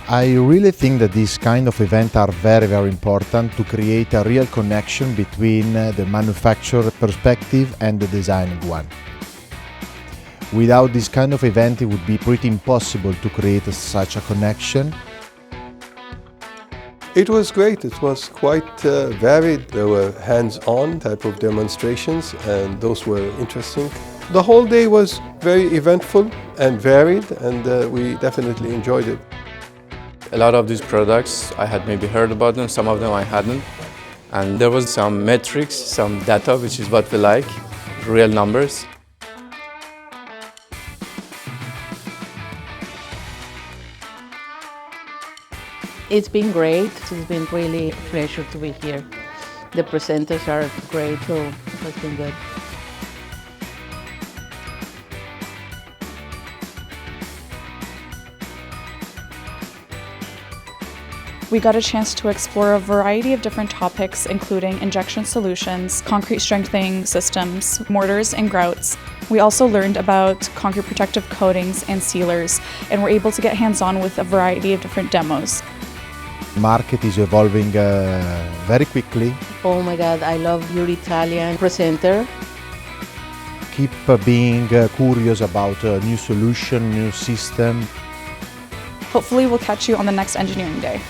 I really think that these kind of events are very, very important to create a real connection between the manufacturer perspective and the designing one. Without this kind of event, it would be pretty impossible to create such a connection. It was great. It was quite varied. There were hands-on type of demonstrations, and those were interesting. The whole day was very eventful and varied, and we definitely enjoyed it. A lot of these products, I had maybe heard about them, some of them I hadn't. And there was some metrics, some data, which is what we like, real numbers. It's been great. It's been really a pleasure to be here. The presenters are great, so it's been good. We got a chance to explore a variety of different topics, including injection solutions, concrete strengthening systems, mortars, and grouts. We also learned about concrete protective coatings and sealers, and were able to get hands-on with a variety of different demos. Market is evolving very quickly. Oh my God, I love your Italian presenter. Keep being curious about new solution, new system. Hopefully we'll catch you on the next engineering day.